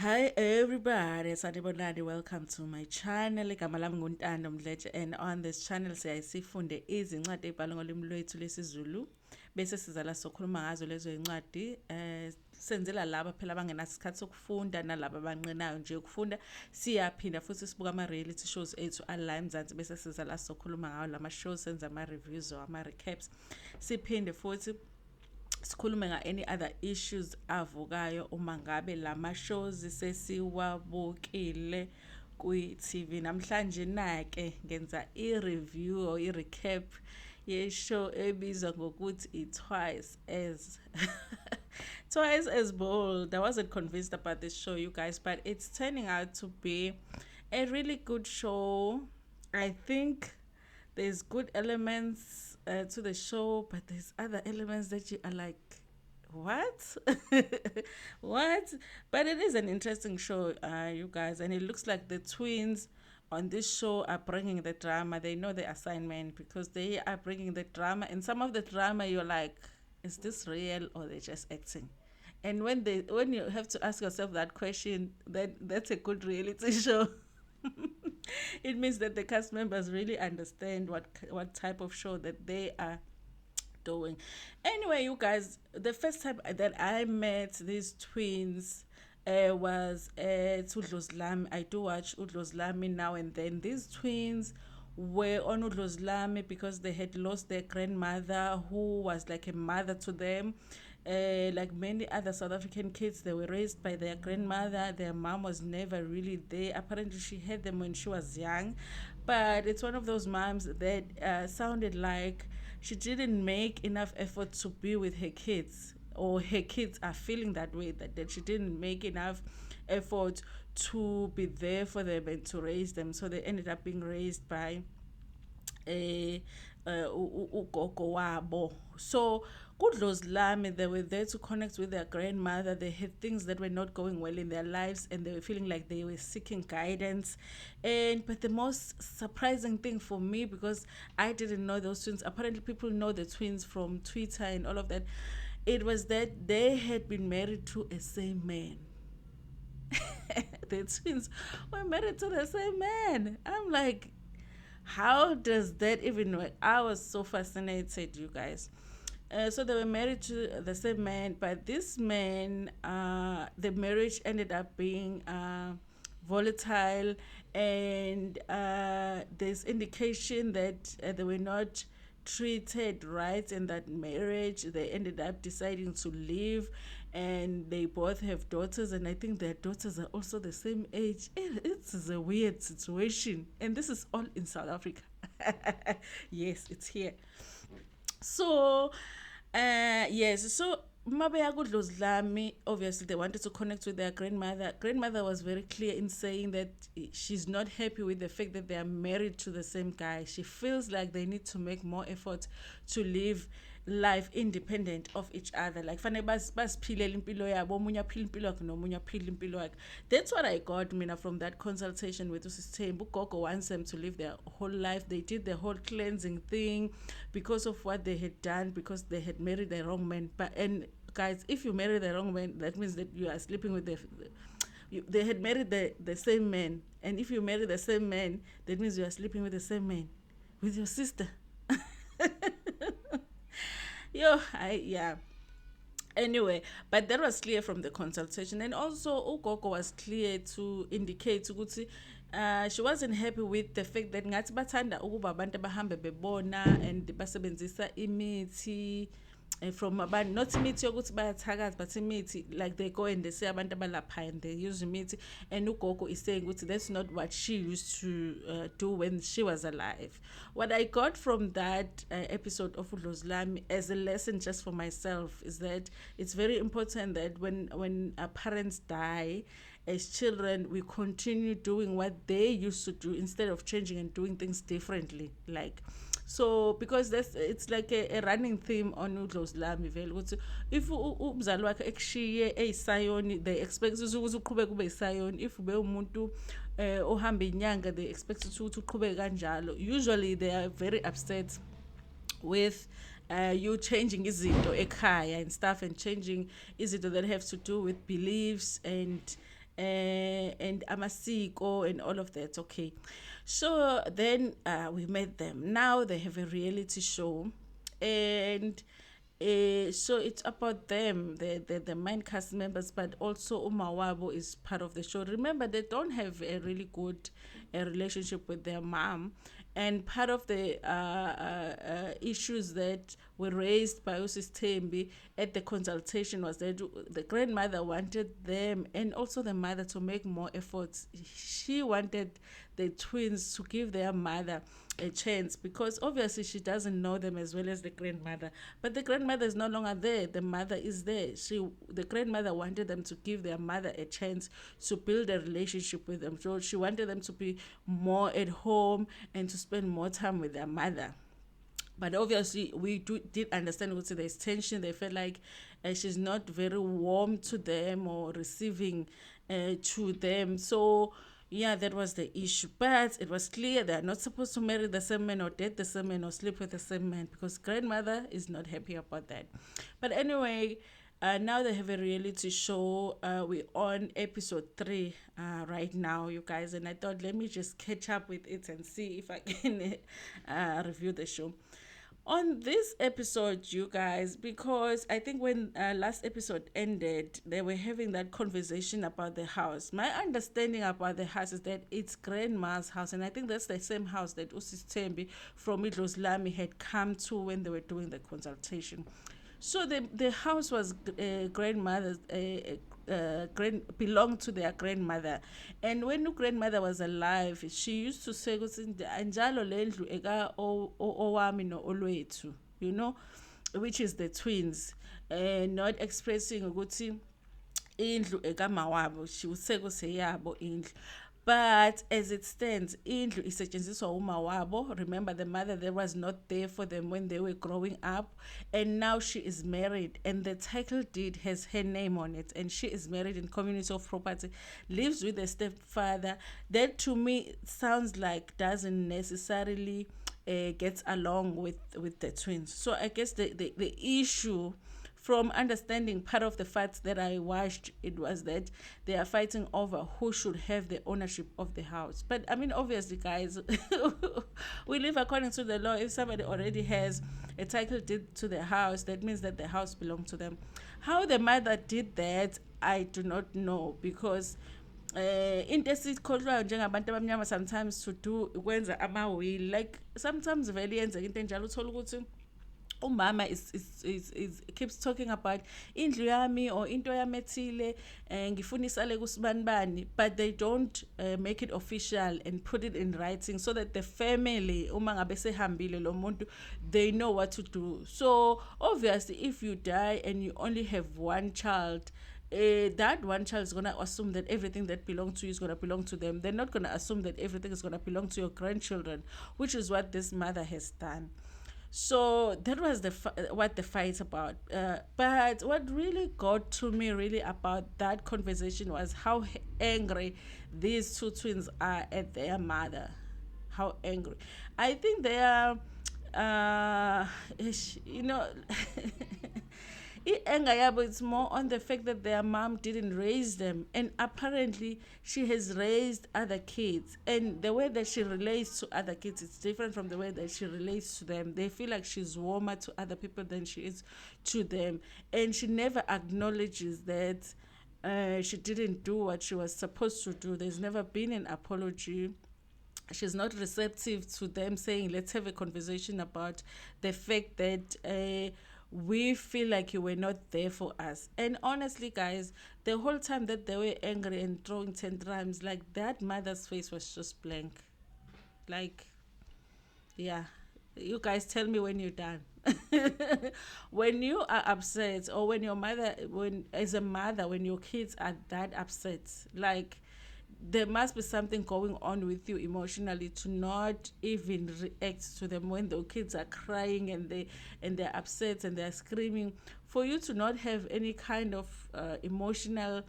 Hi everybody, Sanibonani. Welcome to my channel. Igama lami nguNtando Mdletshe, and on this channel sifunde izincwadi ezibhalwe ngolimi lwethu lwesiZulu bese sizala sokhuluma ngazo lezo zincwadi senzela laba phela abangenaso isikhathi sokufunda nalabo abanqenayo nje ukufunda. Siyaphinda futhi sibuka ama-reality shows ethu ala eMzansi bese sizala sokhuluma ngawo lama shows, senza ama-reviews or ama-recaps. Siphinde futhi sikhulume any other issues avukayo uma ngabe lama shows sesiwabukile kwi-TV. Namhlanje nake ngenza i-review or i-recap ye-show ebizwa ngokuthi i-Twice as Twice as Bold. I wasn't convinced about this show, you guys, but it's turning out to be a really good show. I think there's good elements to the show, but there's other elements that you are like, what? What? But it is an interesting show, you guys, and it looks like the twins on this show are bringing the drama. They know the assignment because they are bringing the drama, and some of the drama you're like, is this real or they're just acting? And when you have to ask yourself that question, that's a good reality show. It means that the cast members really understand what type of show that they are doing. Anyway, you guys, the first time that I met these twins was at Udlozlami. I do watch Udlozlami now and then. These twins were on Udlozlami because they had lost their grandmother, who was like a mother to them. Like many other South African kids, they were raised by their grandmother. Their mom was never really there. Apparently, she had them when she was young. But it's one of those moms that sounded like she didn't make enough effort to be with her kids, or her kids are feeling that way, that she didn't make enough effort to be there for them and to raise them. So they ended up being raised by ugogo wabo. So Kudlozlami, they were there to connect with their grandmother. They had things that were not going well in their lives, and they were feeling like they were seeking guidance. But the most surprising thing for me, because I didn't know those twins, apparently people know the twins from Twitter and all of that, it was that they had been married to a same man. The twins were married to the same man. I'm like, how does that even work? I was so fascinated, you guys. So they were married to the same man, but this man, the marriage ended up being volatile, and there's indication that they were not treated right in that marriage. They ended up deciding to leave, and they both have daughters, and I think their daughters are also the same age. It's a weird situation, and this is all in South Africa. Yes, it's here. So yes, so Mabea Kudlozlami, obviously they wanted to connect with their grandmother. Grandmother was very clear in saying that she's not happy with the fact that they are married to the same guy. She feels like they need to make more effort to live life independent of each other. Like fanele basiphilela impilo yabo, omunye aphila impilo yakhe nomunye aphila impilo yakhe. That's what I got, mina, from that consultation with Usistembu. Gogo wants them to live their whole life. They did the whole cleansing thing because of what they had done, because they had married the wrong man. And guys, if you marry the wrong man, that means that you are sleeping with they had married the same man. And if you marry the same man, that means you are sleeping with the same man, with your sister. Yeah. Anyway, but that was clear from the consultation, and also ugogo was clear to indicate ukuthi she wasn't happy with the fact that ngathi bathanda ukuba abantu abahambe bebona and basebenzisa imithi from abantu, not imithi yokuthi bayathakaza, but imithi like they go and they say abantu abalaphayo and they use imithi, and ugogo is saying ukuthi that's not what she used to do when she was alive. What I got from that episode of Udlozlami as a lesson just for myself is that it's very important that when our parents die, as children we continue doing what they used to do instead of changing and doing things differently. Like, so because it's like a running theme on Udlozlami vele ukuthi if umzali wakhe ekushiye eyisayoni, they expect ukuthi uqhubeke ube yisayoni. If ube umuntu ohamba inyanga, they expect ukuthi uqhubeke kanjalo. Usually they are very upset with you changing izinto ekhaya and stuff, and changing izinto that have to do with beliefs and and amasiko and all of that. Okay, so then we met them. Now they have a reality show, and so it's about them, the main cast members, but also Umawabo is part of the show. Remember, they don't have a really good relationship with their mom, and part of the issues that were raised by Osis Tembi at the consultation was that the grandmother wanted them and also the mother to make more efforts. She wanted the twins to give their mother a chance because obviously she doesn't know them as well as the grandmother, but the grandmother is no longer there, the mother is there. The grandmother wanted them to give their mother a chance to build a relationship with them, so she wanted them to be more at home and to spend more time with their mother. But obviously did understand what there's tension. They felt like she's not very warm to them or receiving to them. So yeah, that was the issue. But it was clear they're not supposed to marry the same man or date the same man or sleep with the same man because grandmother is not happy about that. But anyway, now they have a reality show. We're on episode 3 right now, you guys, and I thought let me just catch up with it and see if I can review the show on this episode, you guys, because I think when last episode ended, they were having that conversation about the house. My understanding about the house is that it's grandma's house, and I think that's the same house that Usis Tembi from Idlos Lami had come to when they were doing the consultation. So the house was grandmother's belonged to their grandmother, and when the grandmother was alive, she used to say ukuthi njalo lendlu eka owami no olwethu, you know, which is the twins, not expressing ukuthi indlu ekamawabo, she would say kuseyabo indlu. But as it stands, indlu isetshenziswa umawabo. Remember, the mother there was not there for them when they were growing up, and now she is married, and the title deed has her name on it, and she is married in community of property, lives with a stepfather. That to me sounds like doesn't necessarily gets along with the twins. So I guess the issue from understanding part of the facts that I watched, it was that they are fighting over who should have the ownership of the house. But I mean, obviously, guys, we live according to the law. If somebody already has a title deed to the house, that means that the house belongs to them. How the mother did that, I do not know because into esikholwayo njengabantu abamnyama sometimes to do ukwenza ama-will, like sometimes vele yenzeka into enjalo uthola ukuthi umama is keeps talking about indlu yami or into yami ethile ngifuna isale kusibanibani, but they don't make it official and put it in writing so that the family uma ngabe sehambile lo muntu they know what to do. So obviously if you die and you only have one child, that one child is going to assume that everything that belongs to you is going to belong to them. They're not going to assume that everything is going to belong to your grandchildren, which is what this mother has done. So that was what the fight's about. But what really got to me really about that conversation was how angry these two twins are at their mother. How angry. I think they are, you know, anger yabo, it's more on the fact that their mom didn't raise them, and apparently she has raised other kids, and the way that she relates to other kids is different from the way that she relates to them. They feel like she's warmer to other people than she is to them, and she never acknowledges that she didn't do what she was supposed to do. There's never been an apology. She's not receptive to them saying let's have a conversation about the fact that we feel like you were not there for us. And honestly, guys, the whole time that they were angry and throwing tantrums, like that mother's face was just blank. Like, yeah, you guys tell me when you're done. When you are upset, or when your mother, when as a mother, when your kids are that upset, like there must be something going on with you emotionally to not even react to them when the kids are crying and they're upset and they're screaming, for you to not have any kind of emotional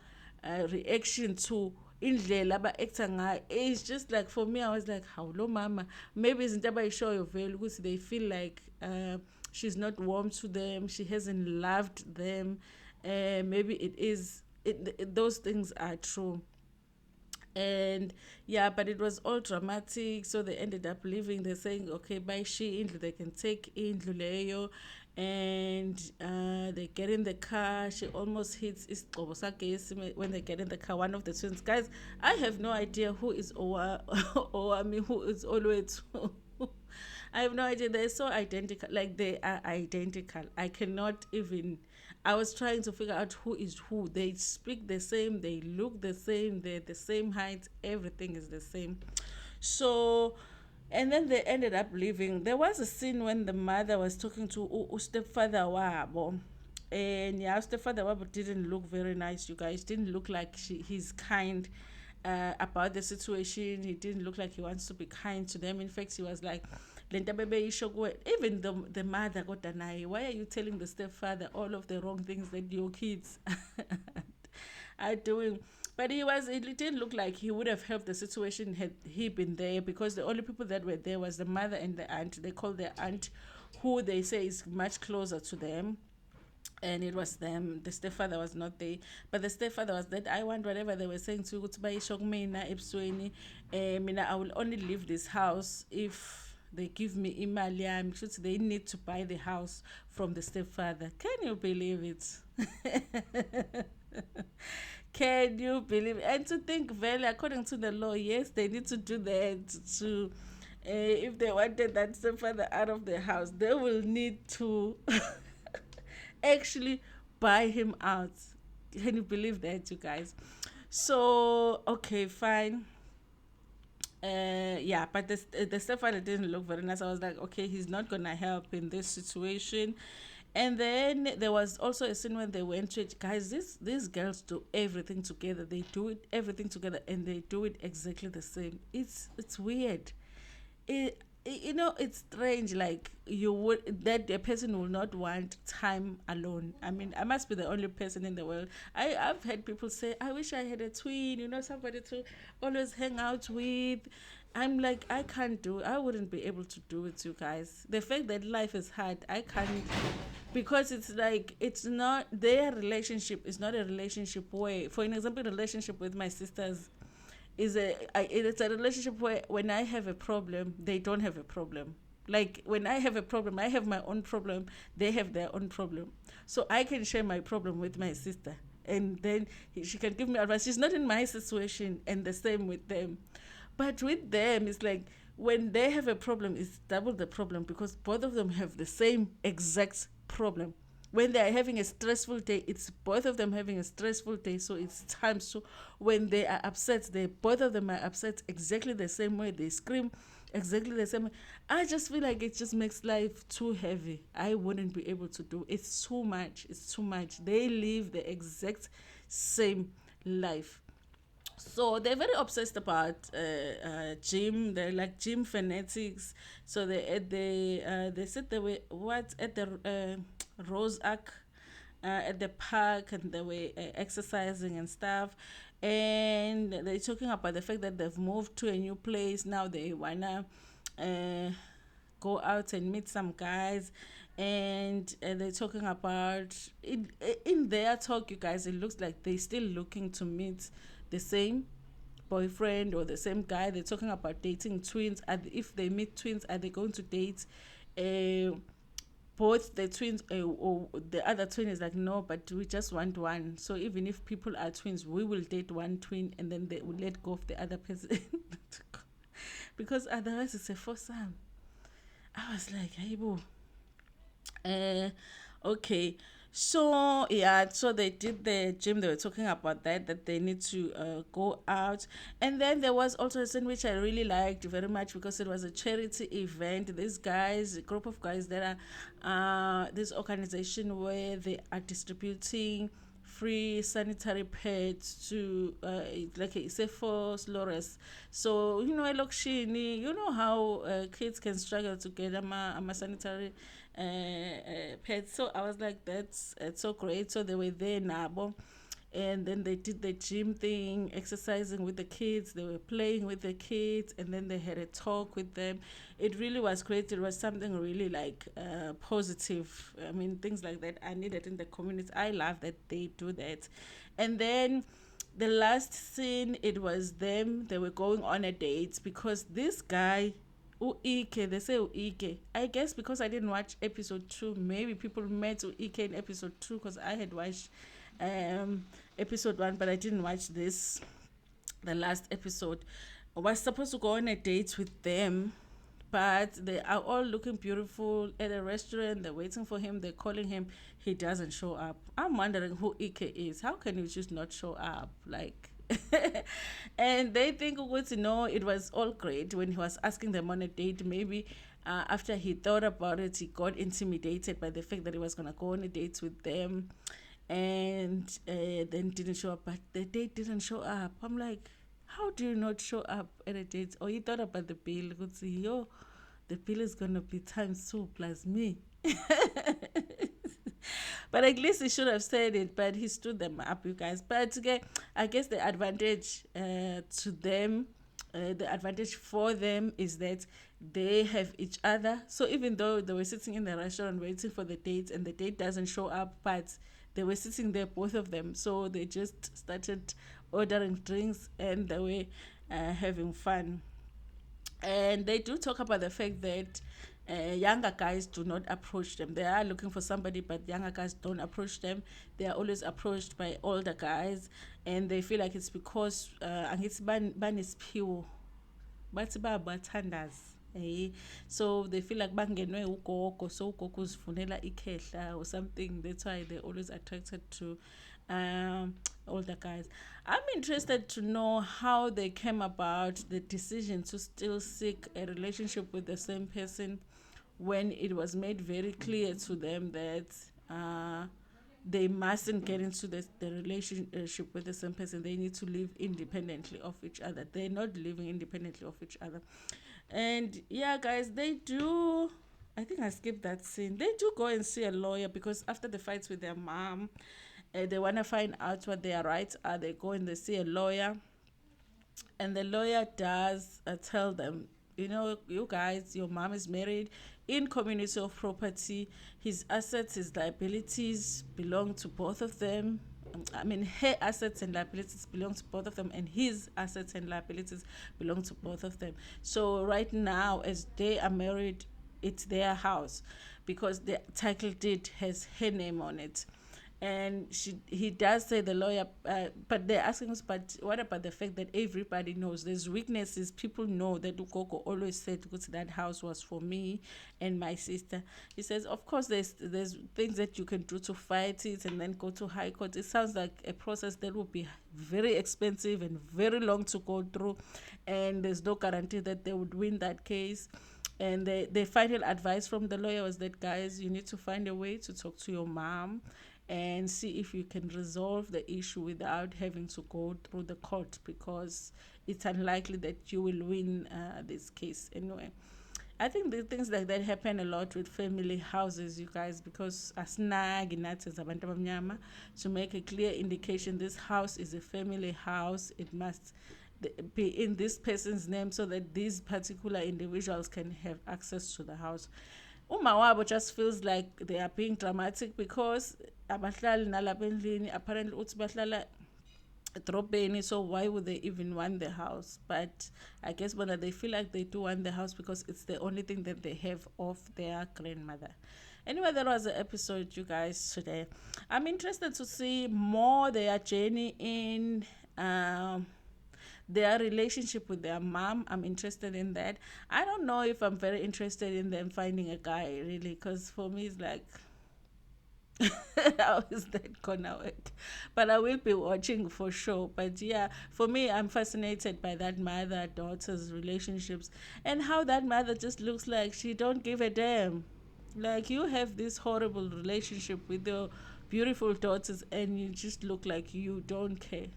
reaction to indlela aba-acta ngayo. It's just like, for me, I was like, how lo mama, maybe izinto abayishoyo vele ukuthi they feel like she's not warm to them, she hasn't loved them. Maybe those things are true. And yeah, but it was all dramatic, so they ended up leaving. They're saying, okay, by she indlu, they can take indlu leyo. And they get in the car. She almost hits isigxobo sagesi when they get in the car. One of the twins, guys, I have no idea who is Owami, who is always I have no idea. They're so identical. Like, they are identical. I cannot even. I was trying to figure out who is who. They speak the same. They look the same. They're the same height. Everything is the same. So, and then they ended up leaving. There was a scene when the mother was talking to stepfather wabo. And yeah, stepfather wabo didn't look very nice, you guys. Didn't look like he's kind about the situation. He didn't look like he wants to be kind to them. In fact, he was like, "Lenta bebe isho kuwe." Even the mother got naye, why are you telling the stepfather all of the wrong things that your kids are doing? But it didn't look like he would have helped the situation had he been there, because the only people that were there was the mother and the aunt. They call their aunt, who they say is much closer to them, and it was them. The stepfather was not there, but the stepfather was that I want whatever they were saying to ukuthi bayisho kumina ebusweni. Mina, I will only leave this house if they give me imali yami. Kushuthi they need to buy the house from the stepfather. Can you believe it? Can you believe it? And to think, well, according to the law, yes, they need to do that to. If they wanted that stepfather out of the house, they will need to actually buy him out. Can you believe that, you guys? So, okay, fine. Yeah, but the stepfather didn't look very nice. I was like, okay, he's not gonna help in this situation. And then there was also a scene when they went to it. Guys, these girls do everything together. They do it everything together, and they do it exactly the same. It's weird. It's strange. Like, you would that a person will not want time alone. I mean, I must be the only person in the world. I've had people say, I wish I had a twin, somebody to always hang out with. I'm like, I wouldn't be able to do it, you guys. The fact that life is hard, I can't. Because it's like, it's not their relationship is not a relationship where, for an example, relationship with my sisters it's a relationship where when I have a problem, they don't have a problem. Like, when I have a problem, I have my own problem, they have their own problem. So I can share my problem with my sister, and then she can give me advice. She's not in my situation, and the same with them. But with them, it's like, when they have a problem, it's double the problem, because both of them have the same exact problem. When they are having a stressful day, it's both of them having a stressful day, so it's time. So when they are upset, they both of them are upset exactly the same way. They scream exactly the same way. I just feel like it just makes life too heavy. I wouldn't be able to do. It's too much. It's too much. They live the exact same life. So they're very obsessed about gym. They're like gym fanatics. So they said they were what at the Rose Arc at the park, and they were exercising and stuff. And they're talking about the fact that they've moved to a new place. Now they wanna uh, go out and meet some guys. And they're talking about in their talk, you guys, it looks like they're still looking to meet the same boyfriend or the same guy. They're talking about dating twins. If they meet twins, are they going to date uh, both the twins, or the other twin is like, no, but we just want one. So even if people are twins, we will date one twin, and then they will let go of the other person. Because otherwise it's a foursome. I was like, hey, boo. Uh, okay. So yeah, so they did the gym. They were talking about that they need to go out, and then there was also a scene which I really liked very much, because it was a charity event. These guys, a group of guys that are this organization where they are distributing free sanitary pads to like it's a for slores. So elokishini, you know how kids can struggle to get ama sanitary pads. So I was like, that's it's so great. So they were there nabo, and then they did the gym thing, exercising with the kids. They were playing with the kids, and then they had a talk with them. It really was great. It was something really like positive. I mean, things like that I needed in the community. I love that they do that. And then The last scene, it was them. They were going on a date because this guy, Uike, they say Uike. I guess because I didn't watch episode 2, maybe people met Uike in episode 2 because I had watched episode 1, but I didn't watch this, the last episode. I was supposed to go on a date with them, but they are all looking beautiful at a restaurant. They're waiting for him. They're calling him. He doesn't show up. I'm wondering who Ike is. How can you just not show up? Like, and they think ukuthi no, it was all great when he was asking them on a date. Maybe after he thought about it, he got intimidated by the fact that he was gonna go on a date with them, and then didn't show up. But the date didn't show up. I'm like, how do you not show up at a date? Or you thought about the bill? Ukuthi, yo, the bill is gonna be times 2 plus me. But at least he should have said it, but he stood them up, you guys. But okay, I guess the advantage to them, the advantage for them is that they have each other. So even though they were sitting in the restaurant waiting for the date and the date doesn't show up, but they were sitting there, both of them. So they just started ordering drinks and they were having fun. And they do talk about the fact that younger guys do not approach them. They are looking for somebody, but younger guys don't approach them. They are always approached by older guys, and they feel like it's because angithi banesiphiwo bathi bayabathandaza. So they feel like bangenwe ugogo, so ugogo uzifunela ikhehla or something. That's why they're always attracted to older guys. I'm interested to know how they came about the decision to still seek a relationship with the same person when it was made very clear to them that they mustn't get into the relationship with the same person. They need to live independently of each other. They're not living independently of each other. And yeah, guys, they do. I think I skipped that scene. They do go and see a lawyer because after the fights with their mom, they want to find out what their rights are. They go and they see a lawyer, and the lawyer does tell them, you know, you guys, your mom is married in community of property. His assets, his liabilities belong to both of them. I mean, her assets and liabilities belong to both of them, and his assets and liabilities belong to both of them. So right now, as they are married, it's their house because the title deed has her name on it. And he does say, the lawyer, but they're asking us, but what about the fact that everybody knows there's weaknesses? People know that Ukoko always said that house was for me and my sister. He says, of course, there's things that you can do to fight it and then go to high court. It sounds like a process that will be very expensive and very long to go through, and there's no guarantee that they would win that case. And the final advice from the lawyer was that, guys, you need to find a way to talk to your mom and see if you can resolve the issue without having to go through the court, because it's unlikely that you will win this case anyway. I think the things like that happen a lot with family houses, you guys, because asinagi nathi as abantu abamnyama to make a clear indication this house is a family house. It must be in this person's name so that these particular individuals can have access to the house. Umawabo just feels like they are being dramatic because abahlali nalapha endlini apparently uthi bahlala edrobheni, so why would they even want the house? But I guess when they feel like they do want the house because it's the only thing that they have of their grandmother. Anyway, that was the episode, you guys, today. I'm interested to see more their journey in their relationship with their mom. I'm interested in that. I don't know if I'm very interested in them finding a guy, really, because for me it's like, how is that gonna work? But I will be watching for sure. But yeah, for me, I'm fascinated by that mother-daughter's relationships and how that mother just looks like she don't give a damn. Like, you have this horrible relationship with your beautiful daughters and you just look like you don't care.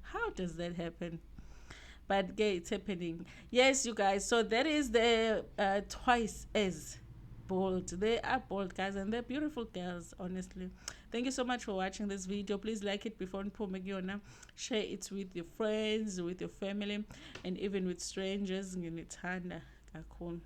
How does that happen? But yeah, it's happening. Yes, you guys. So that is the twice as bold. They are bold, guys, and they're beautiful girls, honestly. Thank you so much for watching this video. Please like it before Npomegiona. Share it with your friends, with your family, and even with strangers. Nginithanda kakhulu.